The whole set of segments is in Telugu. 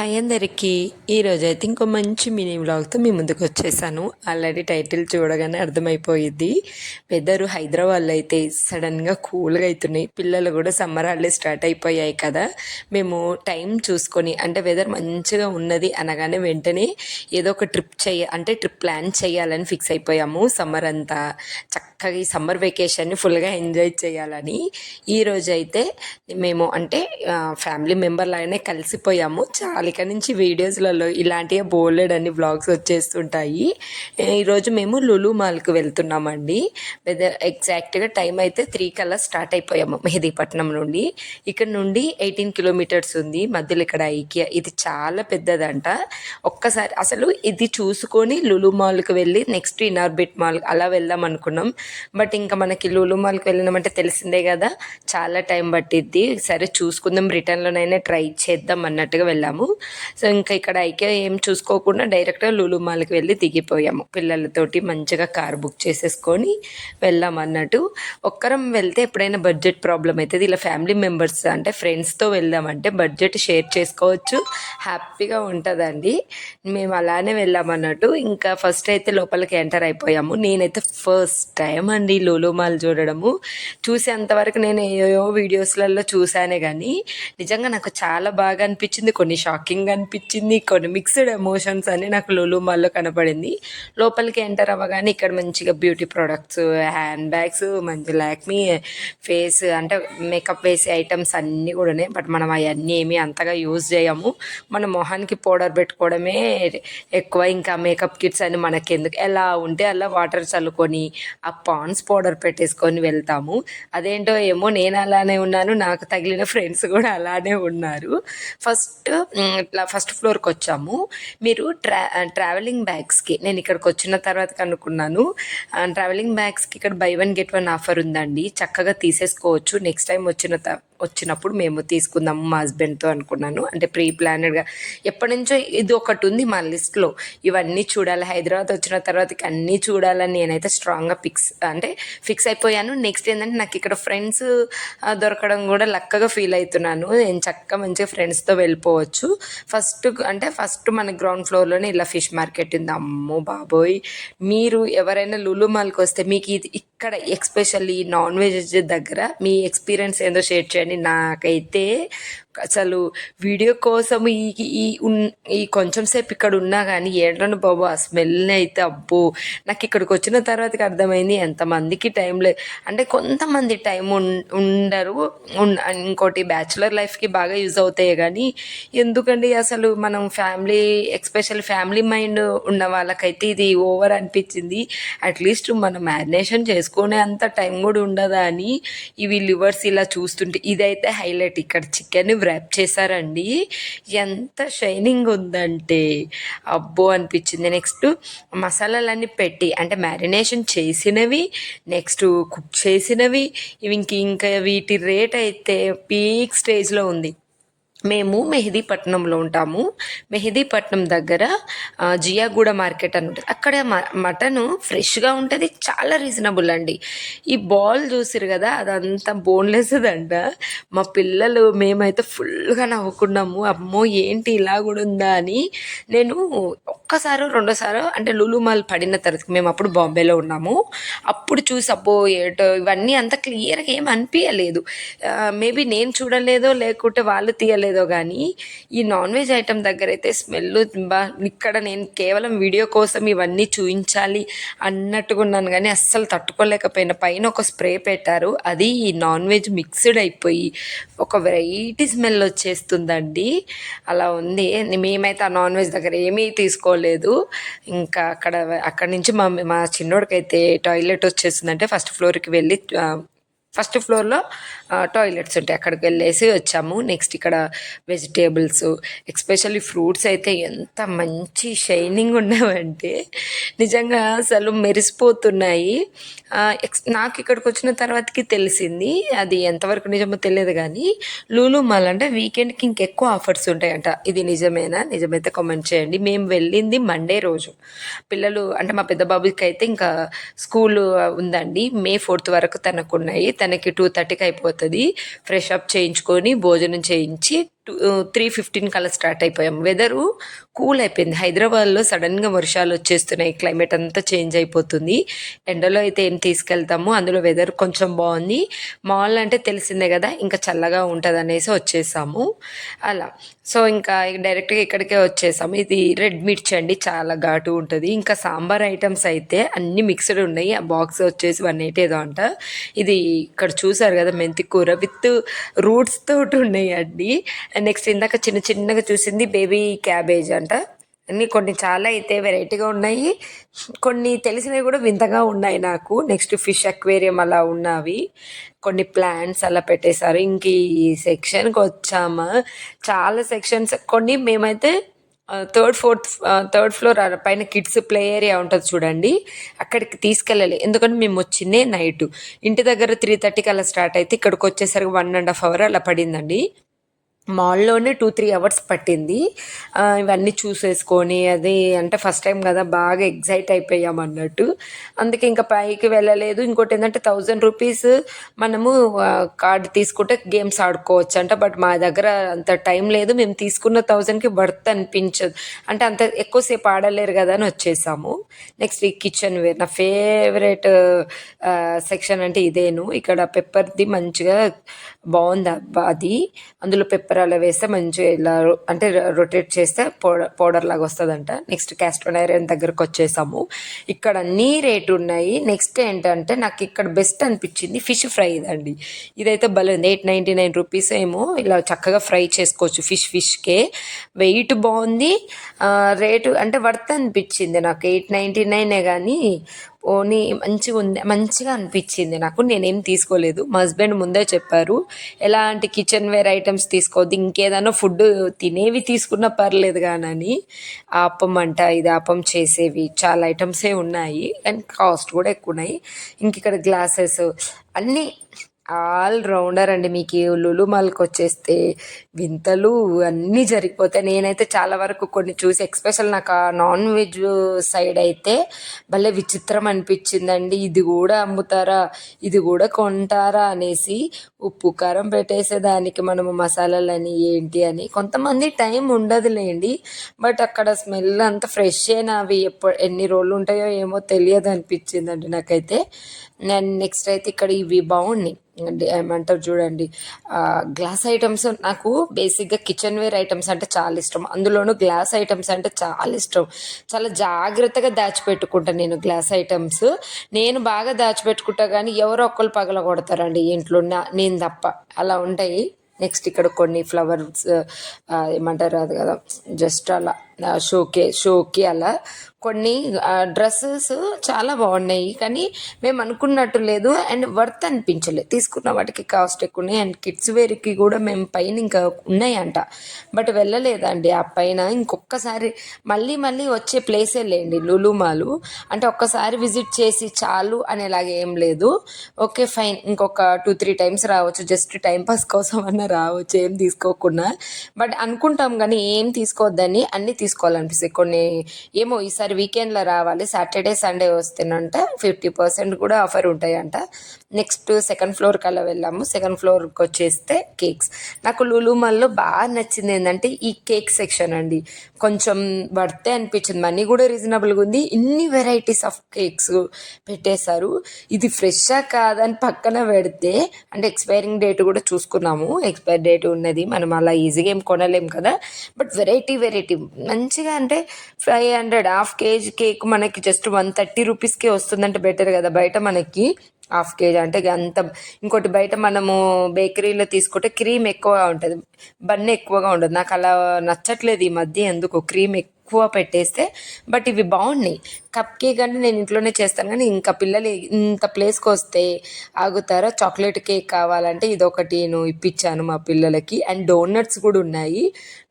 హాయ్ అందరికీ. ఈరోజైతే ఇంకో మంచి మినీ వ్లాగ్తో మీ ముందుకు వచ్చేసాను. ఆల్రెడీ టైటిల్ చూడగానే అర్థమైపోయింది. వెదరు హైదరాబాద్లో అయితే సడన్గా కూల్గా అవుతున్నాయి. పిల్లలు కూడా సమ్మర్ హాలిడేస్ స్టార్ట్ అయిపోయాయి కదా. మేము టైం చూసుకొని అంటే వెదర్ మంచిగా ఉన్నది అనగానే వెంటనే ఏదో ఒక ట్రిప్ ప్లాన్ చేయాలని ఫిక్స్ అయిపోయాము. సమ్మర్ అంతా చక్కగా ఈ సమ్మర్ వెకేషన్ని ఫుల్గా ఎంజాయ్ చేయాలని. ఈరోజైతే మేము అంటే ఫ్యామిలీ మెంబర్ లాగానే కలిసిపోయాము. చాలా ఇక్కడ నుంచి వీడియోస్లలో ఇలాంటివి బోలెడ్ అన్ని వ్లాగ్స్ వచ్చేస్తుంటాయి. ఈరోజు మేము లులు మాల్కి వెళ్తున్నామండి. ఎగ్జాక్ట్గా టైం అయితే 3 కల్లా స్టార్ట్ అయిపోయాము మెహదీపట్నం నుండి. ఇక్కడ నుండి 18 కిలోమీటర్స్ ఉంది. మధ్యలో ఇక్కడ ఐకియా ఇది చాలా పెద్దదంట. ఒక్కసారి అసలు ఇది చూసుకొని లులు మాల్కి వెళ్ళి నెక్స్ట్ ఇనార్బిట్ మాల్ అలా వెళ్దాం అనుకున్నాం. బట్ ఇంకా మనకి లులు మాల్కి వెళ్ళినామంటే తెలిసిందే కదా, చాలా టైం పట్టిద్ది. సరే చూసుకుందాం, రిటర్న్లోనైనా ట్రై చేద్దాం అన్నట్టుగా వెళ్ళాము. సో ఇంకా ఇక్కడ ఐకే ఏం చూసుకోకుండా డైరెక్ట్గా లులు మాల్కి వెళ్ళి దిగిపోయాము. పిల్లలతోటి మంచిగా కార్ బుక్ చేసేసుకొని వెళ్ళాం అన్నట్టు. ఒక్కరం వెళ్తే ఎప్పుడైనా బడ్జెట్ ప్రాబ్లం అవుతుంది. ఇలా ఫ్యామిలీ మెంబర్స్ అంటే ఫ్రెండ్స్తో వెళ్దామంటే బడ్జెట్ షేర్ చేసుకోవచ్చు, హ్యాపీగా ఉంటుందండి. మేము అలానే వెళ్ళామన్నట్టు. ఇంకా ఫస్ట్ అయితే లోపలికి ఎంటర్ అయిపోయాము. నేనైతే ఫస్ట్ టైం అండి లులు మాల్ చూడడము. చూసేంతవరకు నేను ఏయో వీడియోస్లలో చూసానే కానీ నిజంగా నాకు చాలా బాగా అనిపించింది. కొన్ని షాకింగ్ అనిపించింది, కొన్ని మిక్స్డ్ ఎమోషన్స్ అని నాకు లులు మాల్లో కనపడింది. లోపలికి ఎంటర్ అవ్వగానే ఇక్కడ మంచిగా బ్యూటీ ప్రొడక్ట్స్, హ్యాండ్ బ్యాగ్స్, మంచి లాక్మీ ఫేస్ అంటే మేకప్ వేసే ఐటమ్స్ అన్నీ కూడా ఉన్నాయి. బట్ మనం అవన్నీ ఏమీ అంతగా యూజ్ చేయము. మన మొహానికి పౌడర్ పెట్టుకోవడమే ఎక్కువ. ఇంకా మేకప్ కిట్స్ అని మనకెందుకు, ఎలా ఉంటే అలా వాటర్ చల్లుకొని ఆ పాండ్స్ పౌడర్ పెట్టేసుకొని వెళ్తాము. అదేంటో ఏమో నేను అలానే ఉన్నాను, నాకు తగిలిన ఫ్రెండ్స్ కూడా అలానే ఉన్నారు. ఇట్లా ఫస్ట్ ఫ్లోర్కి వచ్చాము. మీరు ట్రావెలింగ్ బ్యాగ్స్కి నేను ఇక్కడికి వచ్చిన తర్వాత కనుక్కున్నాను. ట్రావెలింగ్ బ్యాగ్స్కి ఇక్కడ బై 1 get 1 ఆఫర్ ఉందండి. చక్కగా తీసేసుకోవచ్చు. నెక్స్ట్ టైం వచ్చినప్పుడు మేము తీసుకుందాము మా హస్బెండ్తో అనుకున్నాను. అంటే ప్రీ ప్లానెడ్గా ఎప్పటి నుంచో ఇది ఒకటి ఉంది మా లిస్ట్లో. ఇవన్నీ చూడాలి, హైదరాబాద్ వచ్చిన తర్వాత అన్నీ చూడాలని నేనైతే స్ట్రాంగ్గా ఫిక్స్ అయిపోయాను. నెక్స్ట్ ఏంటంటే నాకు ఇక్కడ ఫ్రెండ్స్ దొరకడం కూడా లక్కగా ఫీల్ అవుతున్నాను. నేను చక్కగా మంచిగా ఫ్రెండ్స్తో వెళ్ళిపోవచ్చు. ఫస్ట్ మన గ్రౌండ్ ఫ్లోర్లోనే ఇలా ఫిష్ మార్కెట్ ఉంది. అమ్మో బాబోయ్, మీరు ఎవరైనా లులు మాల్కి వస్తే మీకు ఇక్కడ ఎస్పెషల్లీ నాన్ వెజ్ దగ్గర మీ ఎక్స్పీరియన్స్ ఏందో షేర్ చేయండి. నాకైతే అసలు వీడియో కోసం ఈ కొంచెం సేపు ఇక్కడ ఉన్నా కానీ ఏంటంటే బాబు ఆ స్మెల్ అయితే అబ్బో. నాకు ఇక్కడికి వచ్చిన తర్వాతకి అర్థమైంది ఎంతమందికి టైం లేదు. అంటే కొంతమంది టైం ఉండరు. ఇంకోటి బ్యాచులర్ లైఫ్కి బాగా యూజ్ అవుతాయి కానీ ఎందుకండి అసలు మనం ఎస్పెషల్లీ ఫ్యామిలీ మైండ్ ఉన్న వాళ్ళకైతే ఇది ఓవర్ అనిపించింది. అట్లీస్ట్ మనం మ్యారినేషన్ చేసుకునే అంత టైం కూడా ఉండదా అని ఇవి లివర్స్ ఇలా చూస్తుంటే ఇదైతే హైలైట్. ఇక్కడ చికెన్ ర్యాప్ చేశారండి, ఎంత షైనింగ్ ఉందంటే అబ్బో అనిపించింది. నెక్స్ట్ మసాలాలన్నీ పెట్టి అంటే మ్యారినేషన్ చేసినవి, నెక్స్ట్ కుక్ చేసినవి, ఇవి ఇంకా వీటి రేట్ అయితే పీక్ స్టేజ్లో ఉంది. మేము మెహదీపట్నంలో ఉంటాము. మెహదీపట్నం దగ్గర జియాగూడ మార్కెట్ అని ఉంటుంది. అక్కడ మటను ఫ్రెష్గా ఉంటుంది, చాలా రీజనబుల్ అండి. ఈ బాల్ చూసిరు కదా, అదంతా బోన్లెస్ అంట. మా పిల్లలు మేమైతే ఫుల్గా నవ్వుకున్నాము. అమ్మో ఏంటి ఇలా కూడా ఉందా అని. నేను ఒక్కసారో రెండోసారో అంటే లులు మాల్ పడిన తర్వాత మేము అప్పుడు బాంబేలో ఉన్నాము. అప్పుడు చూసి అబ్బో ఏటో ఇవన్నీ అంత క్లియర్గా ఏం అనిపించలేదు. మేబీ నేను చూడలేదో లేకుంటే వాళ్ళు తీయలేదు కానీ ఈ నాన్ వెజ్ ఐటమ్ దగ్గర అయితే స్మెల్ ఇక్కడ నేను కేవలం వీడియో కోసం ఇవన్నీ చూపించాలి అన్నట్టుగా ఉన్నాను కానీ అస్సలు తట్టుకోలేకపోయిన. పైన ఒక స్ప్రే పెట్టారు, అది ఈ నాన్ వెజ్ మిక్స్డ్ అయిపోయి ఒక వెరైటీ స్మెల్ వచ్చేస్తుందండి. అలా ఉంది. మేమైతే ఆ నాన్ వెజ్ దగ్గర ఏమీ తీసుకోలేదు. ఇంకా అక్కడి నుంచి మా చిన్నోడికైతే టాయిలెట్ వచ్చేసిందంటే ఫస్ట్ ఫ్లోర్లో టాయిలెట్స్ ఉంటాయి, అక్కడికి వెళ్ళేసి వచ్చాము. నెక్స్ట్ ఇక్కడ వెజిటేబుల్స్ ఎస్పెషల్లీ ఫ్రూట్స్ అయితే ఎంత మంచి షైనింగ్ ఉన్నాయంటే నిజంగా అసలు మెరిసిపోతున్నాయి. నాకు ఇక్కడికి వచ్చిన తర్వాతకి తెలిసింది, అది ఎంతవరకు నిజమో తెలియదు కానీ లులు మాల్ అంటే వీకెండ్కి ఇంకెక్కువ ఆఫర్స్ ఉంటాయంట. ఇది నిజమైతే కామెంట్ చేయండి. మేము వెళ్ళింది మండే రోజు. పిల్లలు అంటే మా పెద్ద బాబుకి అయితే ఇంకా స్కూల్ ఉందండి, May 4th వరకు తనకు ఉన్నాయి. తనకి 2:30కి అయిపోతుంది. ఫ్రెష్ అప్ చేయించుకొని భోజనం చేయించి 3:15 కల్లా స్టార్ట్ అయిపోయాం. వెదరు కూల్ అయిపోయింది. హైదరాబాద్లో సడన్గా వర్షాలు వచ్చేస్తున్నాయి, క్లైమేట్ అంతా చేంజ్ అయిపోతుంది. ఎండలో అయితే ఏం తీసుకెళ్తాము, అందులో వెదర్ కొంచెం బాగుంది. మాల్ అంటే తెలిసిందే కదా, ఇంకా చల్లగా ఉంటుంది అనేసి వచ్చేసాము అలా. సో ఇంకా డైరెక్ట్గా ఇక్కడికే వచ్చేసాము. ఇది రెడ్ మిర్చి అండి, చాలా ఘాటు ఉంటుంది. ఇంకా సాంబార్ ఐటమ్స్ అయితే అన్ని మిక్స్డ్ ఉన్నాయి. ఆ బాక్స్ వచ్చేసి 180 ఏదో అంట. ఇది ఇక్కడ చూసారు కదా, మెంతి కూర విత్ రూట్స్ తోటి ఉన్నాయి అండి. నెక్స్ట్ ఇందాక చిన్న చిన్నగా చూసింది బేబీ క్యాబేజ్ అంట. అన్నీ కొన్ని చాలా అయితే వెరైటీగా ఉన్నాయి, కొన్ని తెలిసినవి కూడా వింతగా ఉన్నాయి నాకు. నెక్స్ట్ ఫిష్ అక్వేరియం అలా ఉన్నవి, కొన్ని ప్లాంట్స్ అలా పెట్టేశారు. ఇంక ఈ సెక్షన్కి వచ్చామా, చాలా సెక్షన్స్. కొన్ని మేమైతే థర్డ్ ఫ్లోర్ పైన కిడ్స్ ప్లే ఏరియా ఉంటుంది చూడండి, అక్కడికి తీసుకెళ్ళాలి. ఎందుకంటే మేము వచ్చిందే నైట్, ఇంటి దగ్గర 3:30కి అలా స్టార్ట్ అయితే ఇక్కడికి వచ్చేసరికి 1.5 hour అలా పడిందండి. మాల్లోనే 2-3 hours పట్టింది ఇవన్నీ చూసేసుకొని. అది అంటే ఫస్ట్ టైం కదా, బాగా ఎగ్జైట్ అయిపోయాం అన్నట్టు, అందుకే ఇంకా పైకి వెళ్ళలేదు. ఇంకోటి ఏంటంటే 1000 రూపీస్ మనము కార్డు తీసుకుంటే గేమ్స్ ఆడుకోవచ్చు అంట. బట్ మా దగ్గర అంత టైం లేదు, మేము తీసుకున్న 1000కి వర్త్ అనిపించదు, అంటే అంత ఎక్కువసేపు ఆడలేరు కదా అని వచ్చేసాము. నెక్స్ట్ ఈ కిచెన్ వేర్, నా ఫేవరెట్ సెక్షన్ అంటే ఇదేను. ఇక్కడ పెప్పర్ది మంచిగా బాగుంది అబ్బా అది, అందులో పెప్పర్ అలా వేస్తే మంచిగా ఇలా అంటే రొటేట్ చేస్తే పౌడర్ లాగా వస్తుందంట. నెక్స్ట్ క్యాస్టర్ ఐరన్ దగ్గరకు వచ్చేసాము. ఇక్కడ అన్నీ రేటు ఉన్నాయి. నెక్స్ట్ ఏంటంటే నాకు ఇక్కడ బెస్ట్ అనిపించింది ఫిష్ ఫ్రై ఇదండి. ఇదైతే భలే ఉంది, 899 రూపీస్ ఏమో. ఇలా చక్కగా ఫ్రై చేసుకోవచ్చు ఫిష్కే. వెయిట్ బాగుంది, రేటు అంటే వర్త్ అనిపించింది నాకు. 899 కానీ ఓనీ మంచిగా ఉంది, మంచిగా అనిపించింది నాకు. నేనేం తీసుకోలేదు, మా హస్బెండ్ ముందే చెప్పారు ఎలాంటి కిచెన్ వేర్ ఐటమ్స్ తీసుకోవద్దు, ఇంకేదైనా ఫుడ్ తినేవి తీసుకున్నా పర్లేదు కానీ. ఆపం అంట, ఇది ఆపం చేసేవి చాలా ఐటమ్సే ఉన్నాయి, అండ్ కాస్ట్ కూడా ఎక్కువ ఉన్నాయి. ఇంక ఇక్కడ గ్లాసెస్ అన్నీ ఆల్ రౌండర్ అండి. మీకు లులు మాల్కి వచ్చేస్తే వింతలు అన్నీ జరిగిపోతాయి. నేనైతే చాలా వరకు కొన్ని చూసి, ఎక్స్పెషల్ నాకు ఆ నాన్ వెజ్ సైడ్ అయితే భలే విచిత్రం అనిపించిందండి. ఇది కూడా అమ్ముతారా, ఇది కూడా కొంటారా అనేసి. ఉప్పు కారం పెట్టేసేదానికి మనము మసాలాలని ఏంటి అని. కొంతమంది టైం ఉండదులేండి, బట్ అక్కడ స్మెల్ అంత ఫ్రెష్ అయినా అవి ఎన్ని రోజులు ఉంటాయో ఏమో తెలియదు అనిపించిందండి నాకైతే. నెక్స్ట్ అయితే ఇక్కడ ఇవి బాగున్నాయి, ఏమంటారు చూడండి, గ్లాస్ ఐటమ్స్. నాకు బేసిక్గా కిచెన్ వేర్ ఐటమ్స్ అంటే చాలా ఇష్టం, అందులోనూ గ్లాస్ ఐటమ్స్ అంటే చాలా ఇష్టం. చాలా జాగ్రత్తగా దాచిపెట్టుకుంటాను నేను గ్లాస్ ఐటమ్స్. నేను బాగా దాచిపెట్టుకుంటా కానీ ఎవరో ఒకళ్ళు పగల కొడతారండి ఇంట్లో, నేను తప్ప, అలా ఉంటాయి. నెక్స్ట్ ఇక్కడ కొన్ని ఫ్లవర్స్ ఏమంటారు అది కదా, జస్ట్ అలా షోకి అలా కొన్ని డ్రెస్సెస్ చాలా బాగున్నాయి, కానీ మేము అనుకున్నట్టు లేదు అండ్ వర్త్ అనిపించలేదు. తీసుకున్న వాటికి కాస్ట్ ఎక్కువ ఉన్నాయి. అండ్ కిడ్స్ వేర్కి కూడా మేము పైన ఇంకా ఉన్నాయంట, బట్ వెళ్ళలేదండి ఆ పైన. ఇంకొకసారి మళ్ళీ వచ్చే ప్లేసే లేండి లులు మాలు, అంటే ఒక్కసారి విజిట్ చేసి చాలు అనేలాగా ఏం లేదు. ఓకే ఫైన్, ఇంకొక 2-3 times రావచ్చు, జస్ట్ టైంపాస్ కోసం అన్న రావచ్చు ఏం తీసుకోకుండా. బట్ అనుకుంటాం కానీ ఏం తీసుకోవద్దని, అన్నీ తీసుకోవాలనిపిస్తాయి. కొన్ని ఏమో ఈసారి వీకెండ్లో రావాలి, సాటర్డే సండే వస్తేనంట 50% కూడా ఆఫర్ ఉంటాయంట. నెక్స్ట్ సెకండ్ ఫ్లోర్కి అలా వెళ్ళాము. సెకండ్ ఫ్లోర్కి వచ్చేస్తే కేక్స్. నాకు లులు మాల్లో బాగా నచ్చింది ఏంటంటే ఈ కేక్ సెక్షన్ అండి, కొంచెం వర్తే అనిపించింది. మనీ కూడా రీజనబుల్గా ఉంది, ఇన్ని వెరైటీస్ ఆఫ్ కేక్స్ పెట్టేశారు. ఇది ఫ్రెషా కాదని పక్కన పెడితే, అంటే ఎక్స్పైరింగ్ డేట్ కూడా చూసుకున్నాము, ఎక్స్పైర్ డేట్ ఉన్నది, మనం అలా ఈజీగా ఏం కొనలేం కదా. బట్ వెరైటీ మంచిగా, అంటే 500 హాఫ్ కేజీ కేక్ మనకి జస్ట్ 130 రూపీస్కే వస్తుందంటే బెటర్ కదా. బయట మనకి హాఫ్ కేజీ అంటే అంత. ఇంకోటి బయట మనము బేకరీలో తీసుకుంటే క్రీమ్ ఎక్కువగా ఉంటుంది, బన్ ఎక్కువగా ఉండదు. నాకు అలా నచ్చట్లేదు ఈ మధ్య, ఎందుకు క్రీమ్ ఎక్కువ పెట్టేస్తే. బట్ ఇవి బాగున్నాయి. కప్ కేక్ అంటే నేను ఇంట్లోనే చేస్తాను, కానీ ఇంకా పిల్లలు ఇంత ప్లేస్కి వస్తే ఆగుతారా. చాక్లెట్ కేక్ కావాలంటే ఇదొకటి నేను ఇప్పించాను మా పిల్లలకి. అండ్ డోనట్స్ కూడా ఉన్నాయి,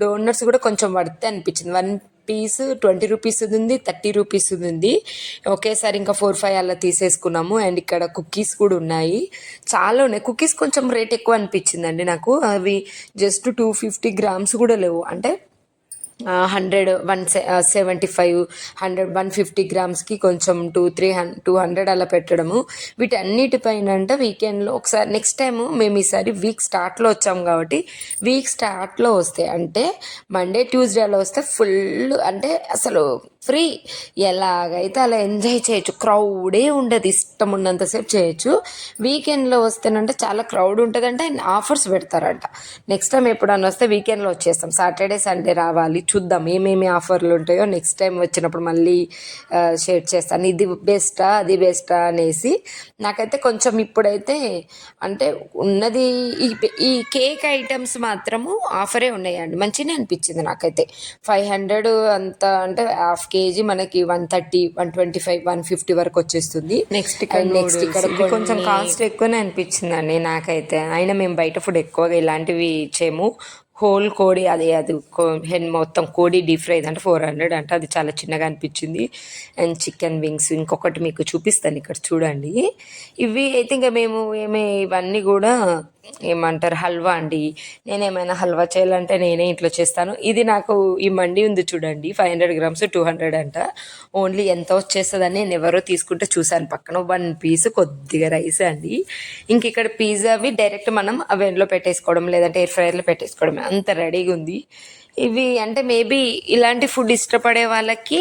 డోనట్స్ కూడా కొంచెం వర్త్ అనిపించింది. 1 piece 20 రూపీస్ ఉంది, 30 రూపీస్ ఉంది. ఒకేసారి ఇంకా 4-5 అలా తీసేసుకున్నాము. అండ్ ఇక్కడ కుకీస్ కూడా ఉన్నాయి, చాలా ఉన్నాయి. కుకీస్ కొంచెం రేట్ ఎక్కువ అనిపించిందండి నాకు, అవి జస్ట్ 250 grams కూడా లేవు, అంటే 175 150 గ్రామ్స్కి కొంచెం 200 అలా పెట్టడము. వీటన్నిటిపైన అంట వీకెండ్లో ఒకసారి నెక్స్ట్ టైము మేము ఈసారి వీక్ స్టార్ట్లో వచ్చాము కాబట్టి వీక్ స్టార్ట్లో వస్తే అంటే మండే ట్యూస్డే అలా వస్తే ఫుల్ అంటే అసలు ఫ్రీ, ఎలాగైతే అలా ఎంజాయ్ చేయొచ్చు, క్రౌడే ఉండదు, ఇష్టం ఉన్నంతసేపు చేయొచ్చు. వీకెండ్లో వస్తేనంటే చాలా క్రౌడ్ ఉంటుందంటే ఆయన ఆఫర్స్ పెడతారంట. నెక్స్ట్ టైం ఎప్పుడన్నా వస్తే వీకెండ్లో వచ్చేస్తాం, సాటర్డే సండే రావాలి, చూద్దాం ఏమేమి ఆఫర్లు ఉంటాయో నెక్స్ట్ టైం వచ్చినప్పుడు మళ్ళీ షేర్ చేస్తాను, ఇది బెస్టా అది బెస్టా అనేసి. నాకైతే కొంచెం ఇప్పుడైతే అంటే ఉన్నది ఈ కేక్ ఐటమ్స్ మాత్రము ఆఫరే ఉన్నాయండి, మంచిగానే అనిపించింది నాకైతే. 500 అంత అంటే హాఫ్ కేజీ మనకి 130 125 150 వరకు వచ్చేస్తుంది. నెక్స్ట్ ఇక్కడ కొంచెం కాస్ట్ ఎక్కువనే అనిపించిందండి నాకైతే. అయినా మేము బయట ఫుడ్ ఎక్కువగా ఇలాంటివి చేయము. హోల్ కోడి అది మొత్తం కోడి డీప్ ఫ్రై అంటే 400 అంటే అది చాలా చిన్నగా అనిపించింది. అండ్ చికెన్ వింగ్స్ ఇంకొకటి మీకు చూపిస్తాను ఇక్కడ చూడండి. ఇవి అయితే ఇంకా మేము ఇవన్నీ కూడా ఏమంటారు హల్వా అండి. నేనేమైనా హల్వా చేయాలంటే నేనే ఇంట్లో చేస్తాను. ఇది నాకు ఈ మండి ఉంది చూడండి, 500 గ్రామ్స్ 200 అంట. ఓన్లీ ఎంత వచ్చేస్తుందని నేను ఎవరో తీసుకుంటే చూశాను పక్కన 1 పీస్ కొద్దిగా రైస్ అండి. ఇంక ఇక్కడ పిజ్జావి డైరెక్ట్ మనం అవెన్లో పెట్టేసుకోవడం లేదంటే ఎయిర్ ఫ్రైయర్లో పెట్టేసుకోవడం అంత రెడీగా ఉంది. ఇవి అంటే మేబీ ఇలాంటి ఫుడ్ ఇష్టపడే వాళ్ళకి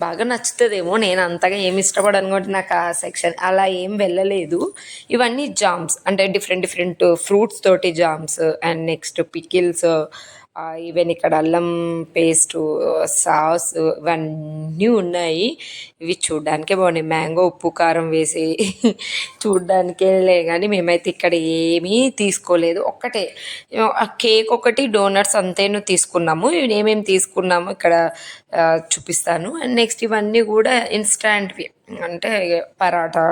బాగా నచ్చుతుందేమో. నేను అంతగా ఏమి ఇష్టపడను కాబట్టి నాకు ఆ సెక్షన్ అలా ఏం వెళ్ళలేదు. ఇవన్నీ జామ్స్ అంటే డిఫరెంట్ ఫ్రూట్స్ తోటి jams and next pickles, even ఇక్కడ అల్లం పేస్టు, సాస్ ఇవన్నీ ఉన్నాయి. ఇవి చూడ్డానికే బాగున్నాయి, మ్యాంగో ఉప్పు కారం వేసి చూడ్డానికేలే కానీ మేమైతే ఇక్కడ ఏమీ తీసుకోలేదు. ఒక్కటే కేక్ ఒకటి డోనట్స్ అంతేను తీసుకున్నాము. ఏమేమి తీసుకున్నాము ఇక్కడ చూపిస్తాను. అండ్ నెక్స్ట్ ఇవన్నీ కూడా ఇన్స్టాంట్వి అంటే పరాటా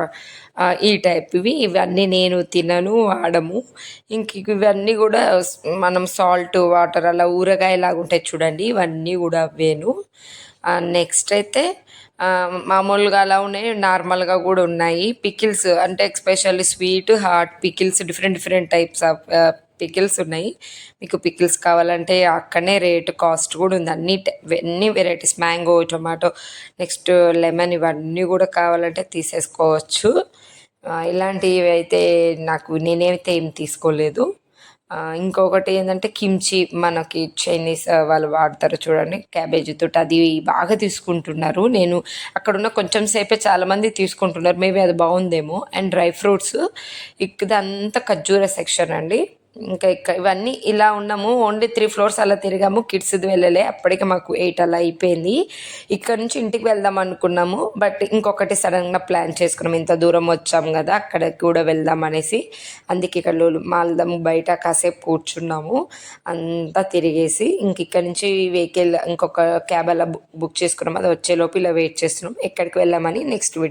ఈ టైప్వి. ఇవన్నీ నేను తినను వాడము. ఇంక ఇవన్నీ కూడా మనం సాల్ట్ వాటర్ అలా ఊరగాయలాగా ఉంటాయి చూడండి, ఇవన్నీ కూడా అవేను. నెక్స్ట్ అయితే మామూలుగా అలా ఉన్నాయి, నార్మల్గా కూడా ఉన్నాయి. పికిల్స్ అంటే especially sweet hot pickles different types of pickles ఉన్నాయి. మీకు పికిల్స్ కావాలంటే అక్కడనే రేటు కాస్ట్ కూడా ఉంది. అన్ని varieties mango tomato next lemon ఇవన్నీ కూడా కావాలంటే తీసేసుకోవచ్చు. ఇలాంటివి అయితే నేనైతే ఏం తీసుకోలేదు. ఇంకొకటి ఏంటంటే కిమ్చి మనకి చైనీస్ వాళ్ళు వాడతారు చూడండి క్యాబేజీతో, అది బాగా తీసుకుంటున్నారు. నేను అక్కడున్న కొంచెం సేపే చాలామంది తీసుకుంటున్నారు, మేబీ అది బాగుందేమో. అండ్ డ్రై ఫ్రూట్స్ ఇదంతా ఖర్జూర సెక్షన్ అండి. ఇంకా ఇవన్నీ ఇలా ఉన్నాము. ఓన్లీ 3 floors అలా తిరిగాము, కిడ్స్ది వెళ్ళలే, అప్పటికి మాకు 8 అలా అయిపోయింది. ఇక్కడ నుంచి ఇంటికి వెళ్దాం అనుకున్నాము, బట్ ఇంకొకటి సడన్గా ప్లాన్ చేసుకున్నాము, ఇంత దూరం వచ్చాము కదా అక్కడికి కూడా వెళ్దాం అనేసి. అందుకే ఇక్కడ మాల్దం బయట కాసేపు కూర్చున్నాము, అంతా తిరిగేసి ఇక్కడ నుంచి వెహికల్ ఇంకొక క్యాబ్ అలా బుక్ చేసుకున్నాము. అది వచ్చేలోపు ఇలా వెయిట్ చేస్తున్నాం ఎక్కడికి వెళ్ళామని నెక్స్ట్ వీడియో.